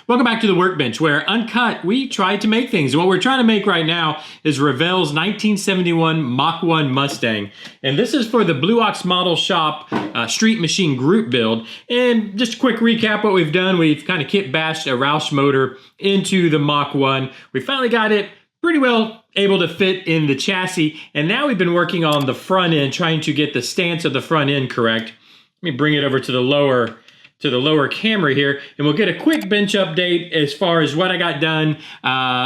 Welcome back to the Workbench, where uncut, we try to make things. And what we're trying to make right now is Revell's 1971 Mach 1 Mustang. And this is for the Blue Ox Model Shop Street Machine Group build. And just a quick recap what we've done. We've kind of kit bashed a Roush motor into the Mach 1. We finally got it pretty well able to fit in the chassis. And now we've been working on the front end, trying to get the stance of the front end correct. Let me bring it over to the lower camera here, and we'll get a quick bench update as far as what I got done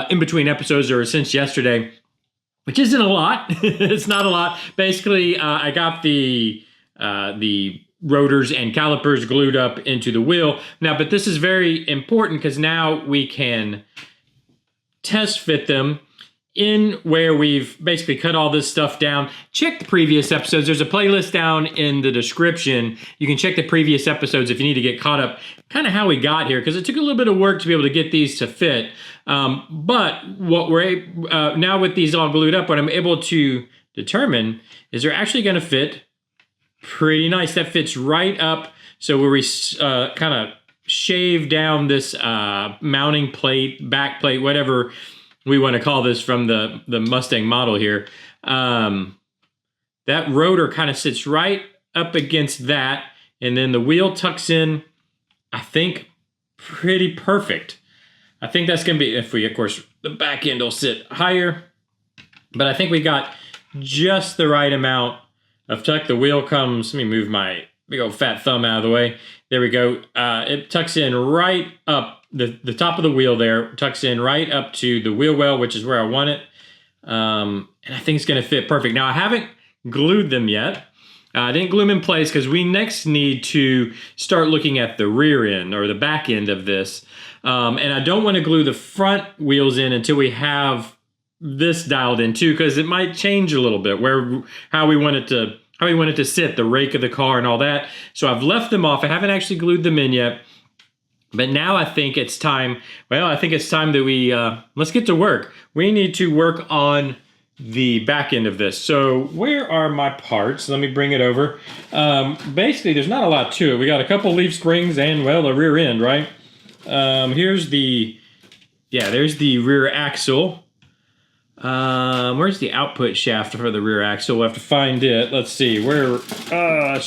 in between episodes or since yesterday, which isn't a lot. It's not a lot. Basically, I got the rotors and calipers glued up into the wheel. Now, but this is very important because now we can test fit them in where we've basically cut all this stuff down. Check the previous episodes. There's a playlist down in the description. You can check the previous episodes if you need to get caught up kind of how we got here, because it took a little bit of work to be able to get these to fit. But what we're now with these all glued up, what I'm able to determine is they're actually going to fit pretty nice. That fits right up. So where we kind of shave down this mounting plate, back plate, whatever we want to call this from the Mustang model here. That rotor kind of sits right up against that, and then the wheel tucks in, I think, pretty perfect. I think that's going to be, if we, of course, the back end will sit higher, but I think we got just the right amount of tuck. The wheel comes, let me move my big old fat thumb out of the way. There we go. It tucks in right up. The top of the wheel there tucks in right up to the wheel well, which is where I want it. And I think it's going to fit perfect. Now, I haven't glued them yet. I didn't glue them in place because we next need to start looking at the rear end or the back end of this. And I don't want to glue the front wheels in until we have this dialed in too, because it might change a little bit how we want it to sit, the rake of the car and all that. So I've left them off. I haven't actually glued them in yet. But now I think it's time, that we, let's get to work. We need to work on the back end of this. So where are my parts? Let me bring it over. Basically, there's not a lot to it. We got a couple leaf springs and, well, a rear end, right? There's the rear axle. Where's the output shaft for the rear axle? We'll have to find it. Let's see where. I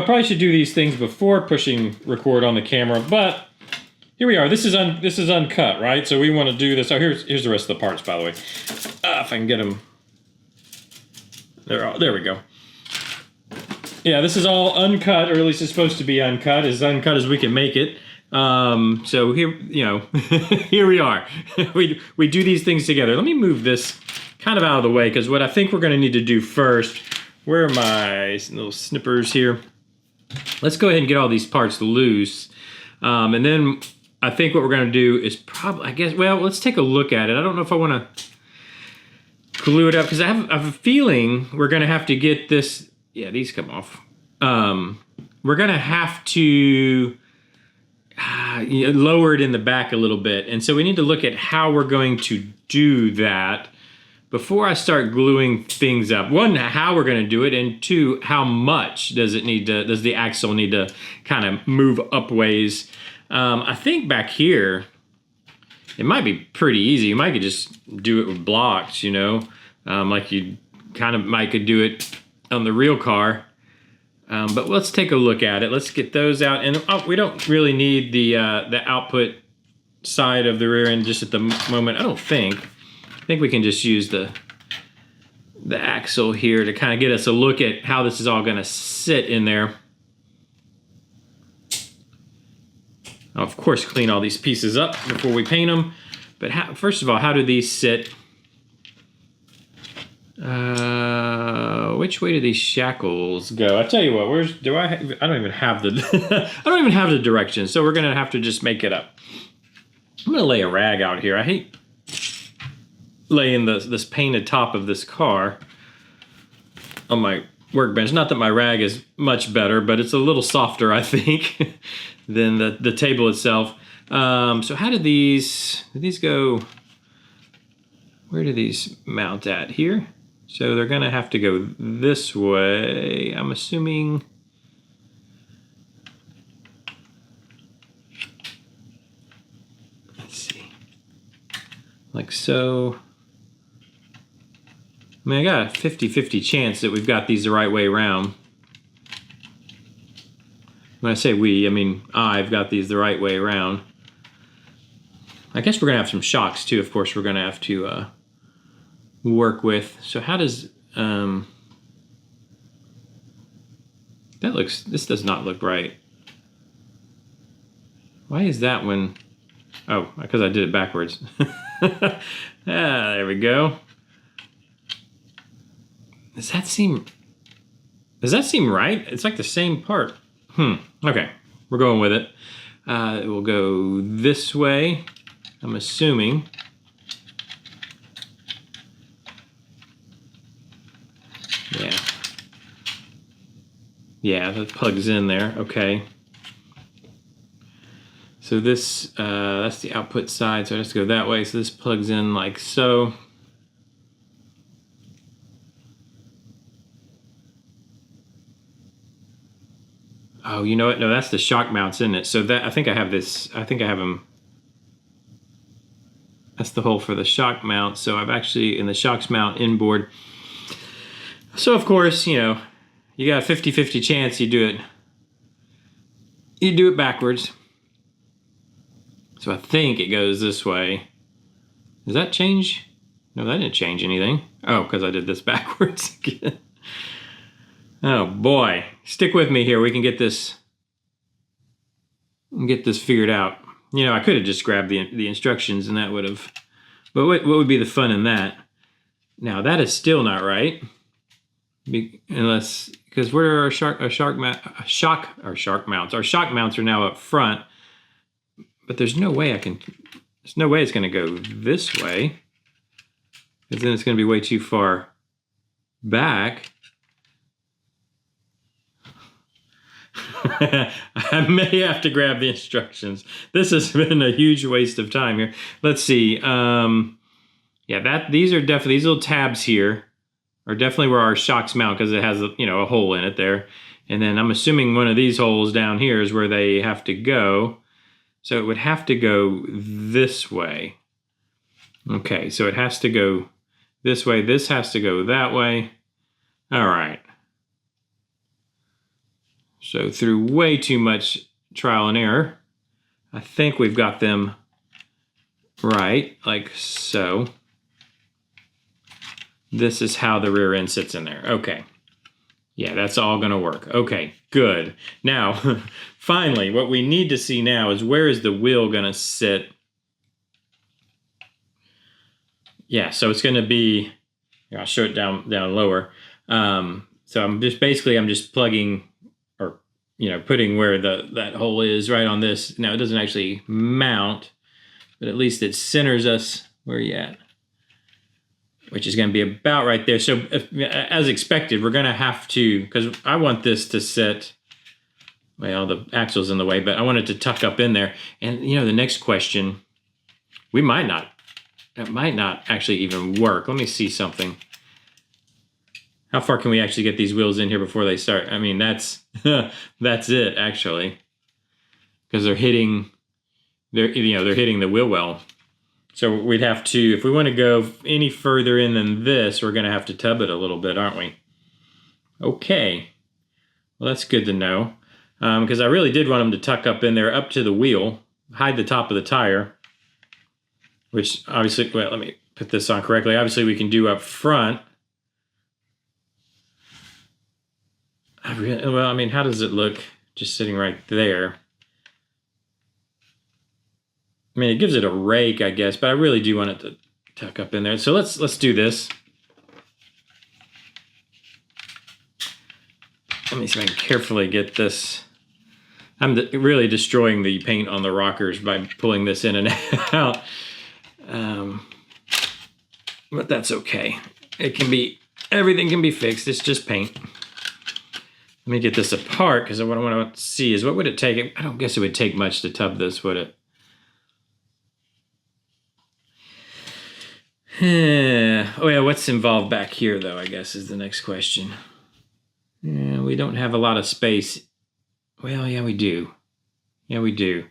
probably should do these things before pushing record on the camera. But here we are. This is uncut, right? So we want to do this. Oh, here's the rest of the parts, by the way. If I can get them. There we go. Yeah, this is all uncut, or at least it's supposed to be uncut, as uncut as we can make it. So here, here we are. we do these things together. Let me move this kind of out of the way, because what I think we're going to need to do first, where are my little snippers here? Let's go ahead and get all these parts loose. And then I think what we're going to do is let's take a look at it. I don't know if I want to glue it up, because I have a feeling we're going to have to get this. Yeah, these come off. We're going to have to lower it in the back a little bit. And so we need to look at how we're going to do that before I start gluing things up. One, how we're going to do it, and two, how much does the axle need to kind of move up ways. I think back here, it might be pretty easy. You might could just do it with blocks, like you could do it on the real car. But let's take a look at it. Let's get those out. And we don't really need the output side of the rear end just at the moment, I don't think. I think we can just use the axle here to kind of get us a look at how this is all going to sit in there. I'll, of course, clean all these pieces up before we paint them. But first of all, how do these sit? Which way do these shackles go? I tell you what, I don't even have the I don't even have the directions, so we're gonna have to just make it up. I'm gonna lay a rag out here. I hate laying this painted top of this car on my workbench. Not that my rag is much better, but it's a little softer, I think, than the table itself. So how do these go? Where do these mount at? Here? So they're gonna have to go this way, I'm assuming. like so. I mean, I got a 50-50 chance that we've got these the right way around. When I say we, I mean I've got these the right way around. I guess we're gonna have some shocks too, of course, we're gonna have to work with. So how does, this does not look right. Why is that one? Oh, because I did it backwards. There we go. Does that seem right? It's like the same part. Okay, we're going with it. It will go this way, I'm assuming. Yeah, that plugs in there, okay. So this, that's the output side, so it has to go that way. So this plugs in like so. Oh, you know what? No, that's the shock mounts, isn't it? So that, I think I have this, I think I have them. That's the hole for the shock mount. So I've actually, in the shocks mount inboard. So of course, you know, you got a 50-50 chance you do it backwards. So I think it goes this way. Does that change? No, that didn't change anything. Oh, because I did this backwards again. Oh boy, stick with me here. We can get this figured out. You know, I could have just grabbed the instructions and that would have, but what would be the fun in that? Now that is still not right, unless, because where are our shock mounts? Our shock mounts are now up front, but there's no way there's no way it's going to go this way, because then it's going to be way too far back. I may have to grab the instructions. This has been a huge waste of time here. Let's see. Yeah, these little tabs here are definitely where our shocks mount, because it has a hole in it there. And then I'm assuming one of these holes down here is where they have to go. So it would have to go this way. Okay, so it has to go this way. This has to go that way. All right. So through way too much trial and error, I think we've got them right, like so. This is how the rear end sits in there. Okay. Yeah, that's all gonna work. Okay, good. Now, finally, what we need to see now is where is the wheel gonna sit? Yeah, so it's gonna be, here, I'll show it down lower. So I'm just plugging, or putting where that hole is right on this. Now it doesn't actually mount, but at least it centers us where you at, which is going to be about right there. So as expected, we're going to have to, because I want this to sit, well, the axle's in the way, but I want it to tuck up in there. And the next question, it might not actually even work. Let me see something. How far can we actually get these wheels in here before they start? I mean, that's it actually, because they're hitting the wheel well. So we'd have to, if we want to go any further in than this, we're going to have to tub it a little bit, aren't we? Okay, well that's good to know, because I really did want them to tuck up in there, up to the wheel, hide the top of the tire, which obviously, well, let me put this on correctly. Obviously we can do up front. Well, I mean, how does it look just sitting right there? I mean, it gives it a rake, I guess, but I really do want it to tuck up in there. So let's do this. Let me see if I can carefully get this. I'm really destroying the paint on the rockers by pulling this in and out. But that's okay. Everything can be fixed. It's just paint. Let me get this apart, because what I want to see is what would it take? I don't guess it would take much to tub this, would it? Oh yeah, what's involved back here though, I guess is the next question. Yeah, we don't have a lot of space. Well, yeah, we do. Yeah, we do.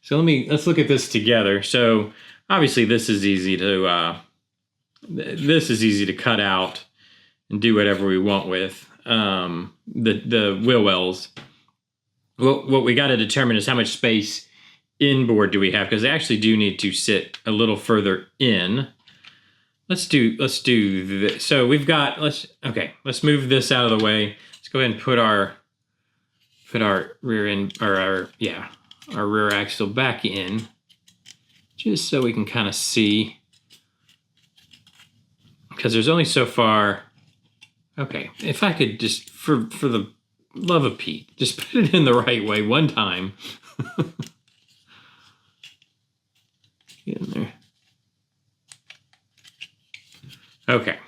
So let's look at this together. So Obviously, this is easy to cut out and do whatever we want with the wheel wells. What we got to determine is how much space inboard do we have, because they actually do need to sit a little further in. Let's do this. So we've got let's move this out of the way. Let's go ahead and put our rear end, or our rear axle back in, just so we can kind of see, because there's only so far. Okay, if I could just, for the love of Pete, just put it in the right way one time. Get in there. Okay,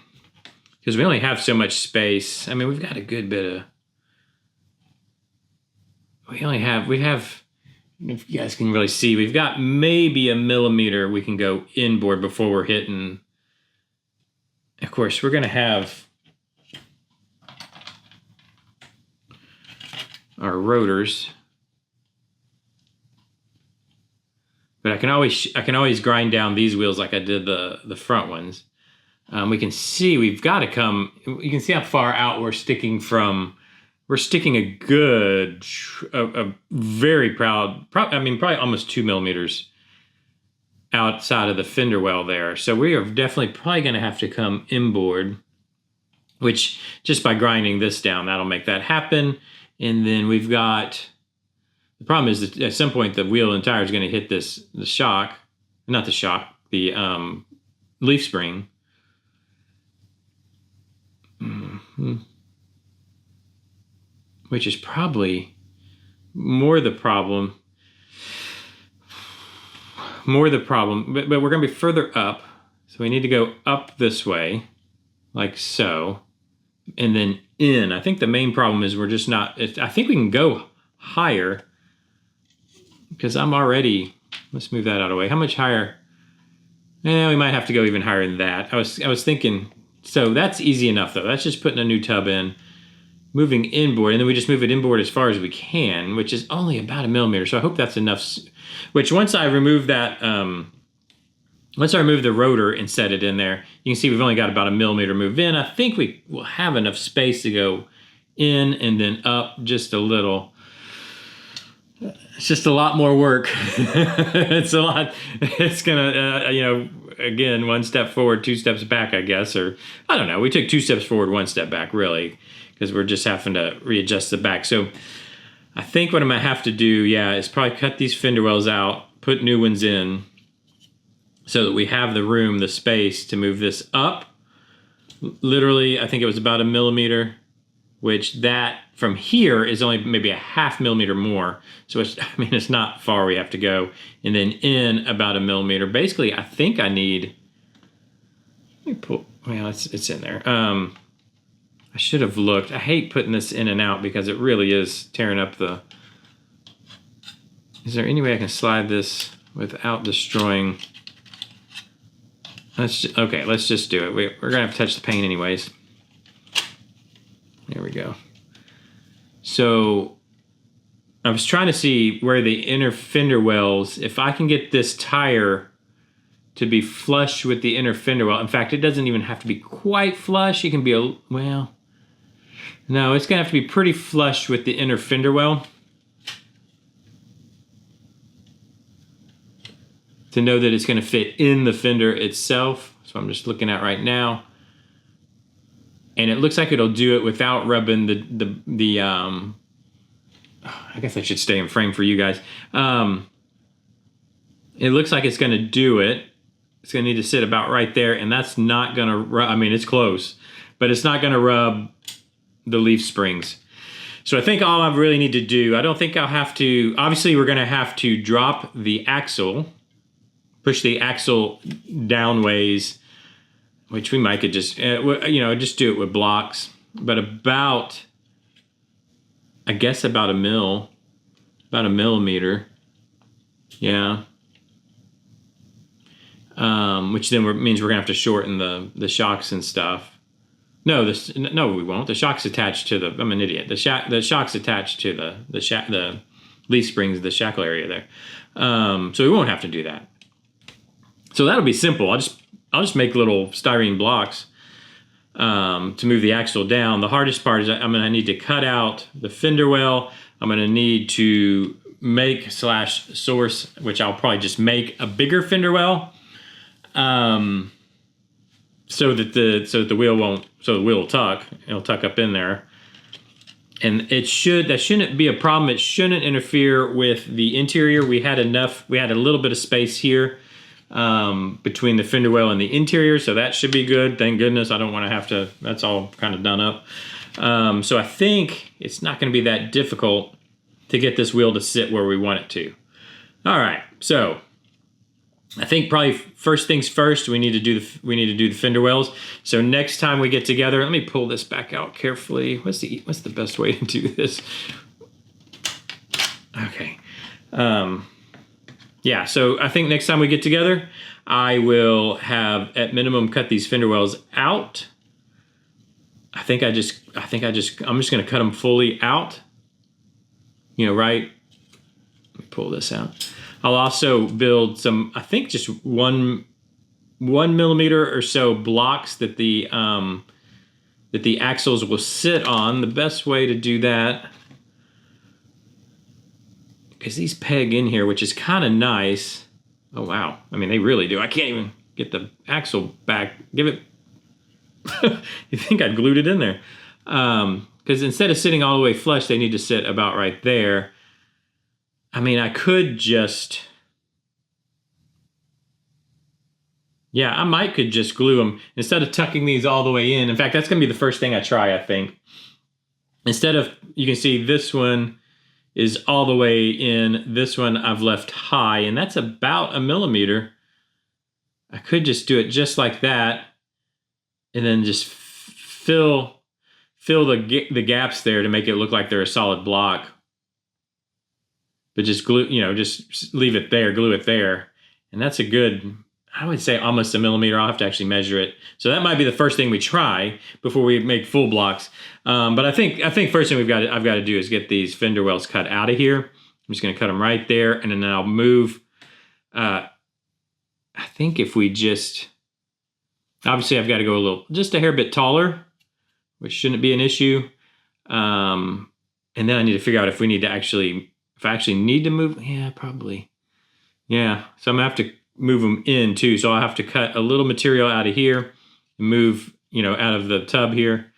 because we only have so much space. I mean, we've got a good bit of. We have. If you guys can really see, we've got maybe 1 millimeter we can go inboard before we're hitting. Of course, we're gonna have our rotors, but I can always grind down these wheels like I did the front ones. We can see we've got to come. You can see how far out we're sticking from. We're sticking a very proud. I mean, probably almost 2 millimeters outside of the fender well there. So we are definitely probably going to have to come inboard, which just by grinding this down, that'll make that happen. And then we've got, the problem is that at some point the wheel and tire is going to hit the leaf spring. Which is probably more the problem. But we're going to be further up. So we need to go up this way, like so. And then in. I think the main problem is we're just not, I think we can go higher, because I'm already, let's move that out of the way. How much higher? We might have to go even higher than that. I was thinking, so that's easy enough though. That's just putting a new tub in, moving inboard, and then we just move it inboard as far as we can, which is only about 1 millimeter. So I hope that's enough, which once I remove that, once I remove the rotor and set it in there, you can see we've only got about 1 millimeter move in. I think we will have enough space to go in and then up just a little. It's just a lot more work. It's a lot. It's gonna, again, 1 step forward, 2 steps back, I guess, or I don't know. We took 2 steps forward, 1 step back, really, because we're just having to readjust the back. So I think what I'm gonna have to do, is probably cut these fender wells out, put new ones in, so that we have the room, the space to move this up. Literally, I think it was about 1 millimeter, which that from here is only maybe 0.5 millimeter more. So it's not far we have to go. And then in about 1 millimeter. Basically, I think I need, let me pull, well, it's in there. I should have looked. I hate putting this in and out because it really is tearing up the, is there any way I can slide this without destroying? Let's just do it. We're gonna have to touch the paint anyways. There we go. So I was trying to see where the inner fender wells, if I can get this tire to be flush with the inner fender well. In fact, it doesn't even have to be quite flush. It can be no, it's gonna have to be pretty flush with the inner fender well to know that it's going to fit in the fender itself. So I'm just looking at right now, and it looks like it'll do it without rubbing the I guess I should stay in frame for you guys. It looks like it's going to do it. It's going to need to sit about right there, and that's not going to rub. I mean, it's close, but it's not going to rub the leaf springs. So I think all I really need to do, I don't think I'll have to, obviously we're going to have to drop the axle, push the axle downways, which we might could just, just do it with blocks, but about, I guess about 1 millimeter. Yeah. Which then means we're gonna have to shorten the shocks and stuff. No, we won't. The shock's attached to I'm an idiot. The shock's attached to the leaf springs, the shackle area there. So we won't have to do that. So that'll be simple. I'll just make little styrene blocks to move the axle down. The hardest part is I'm gonna need to cut out the fender well. I'm gonna need to make / source, which I'll probably just make a bigger fender well, so that the wheel will tuck. It'll tuck up in there, and that shouldn't be a problem. It shouldn't interfere with the interior. We had a little bit of space here between the fender well and the interior, so that should be good. Thank goodness. I don't want to have to. That's all kind of done up. So I think it's not going to be that difficult to get this wheel to sit where we want it to. All right, so I think probably first things first, we need to do the fender wells. So next time we get together, let me pull this back out carefully. What's the best way to do this? Okay. Yeah, so I think next time we get together, I will have at minimum cut these fender wells out. I'm just gonna cut them fully out. Right? Let me pull this out. I'll also build some, I think just 1 millimeter or so blocks that the axles will sit on. The best way to do that, because these peg in here, which is kind of nice. Oh wow, I mean they really do. I can't even get the axle back. Give it. You think I'd glued it in there? Because instead of sitting all the way flush, they need to sit about right there. I mean, I could just, could just glue them instead of tucking these all the way in. In fact, that's going to be the first thing I try, I think. Instead of, you can see this one is all the way in. This one I've left high, and that's about 1 millimeter. I could just do it just like that, and then just fill the gaps there to make it look like they're a solid block. But just glue, just leave it there, glue it there. And that's a good, I would say almost 1 millimeter. I'll have to actually measure it. So that might be the first thing we try before we make full blocks. But I think first thing I've got to do is get these fender wells cut out of here. I'm just gonna cut them right there, and then I'll move, I think if we just, obviously I've got to go just a hair bit taller, which shouldn't be an issue. And then I need to figure out if I actually need to move. Yeah, probably. Yeah, so I'm gonna have to move them in too. So I'll have to cut a little material out of here, move, out of the tub here,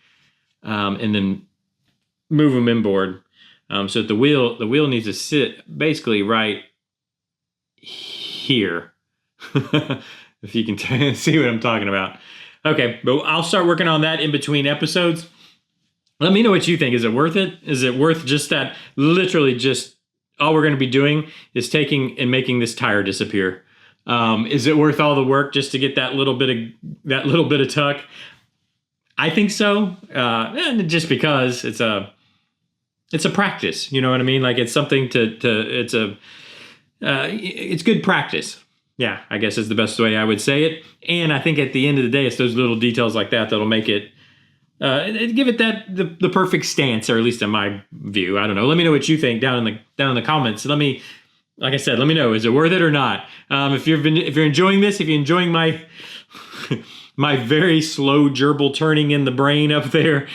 and then move them inboard. So that the wheel needs to sit basically right here. If you can see what I'm talking about. Okay, but I'll start working on that in between episodes. Let me know what you think. Is it worth it? Is it worth just that? Literally just all we're going to be doing is taking and making this tire disappear. Is it worth all the work just to get that little bit of tuck? I think so. And just because it's a practice, you know what I mean? Like it's something it's good practice. Yeah, I guess is the best way I would say it. And I think at the end of the day, it's those little details like that that'll make it, give it the perfect stance, or at least in my view. I don't know. Let me know what you think down in the comments. Like I said, let me know, is it worth it or not? If you're enjoying this, if you're enjoying my my very slow gerbil turning in the brain up there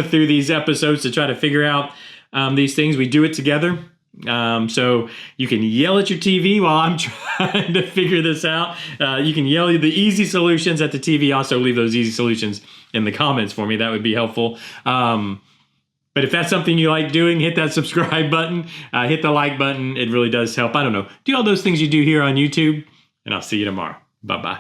through these episodes to try to figure out these things, we do it together. So you can yell at your TV while I'm trying to figure this out. You can yell the easy solutions at the TV. Also leave those easy solutions in the comments for me. That would be helpful. But if that's something you like doing, hit that subscribe button, hit the like button. It really does help. I don't know. Do all those things you do here on YouTube, and I'll see you tomorrow. Bye-bye.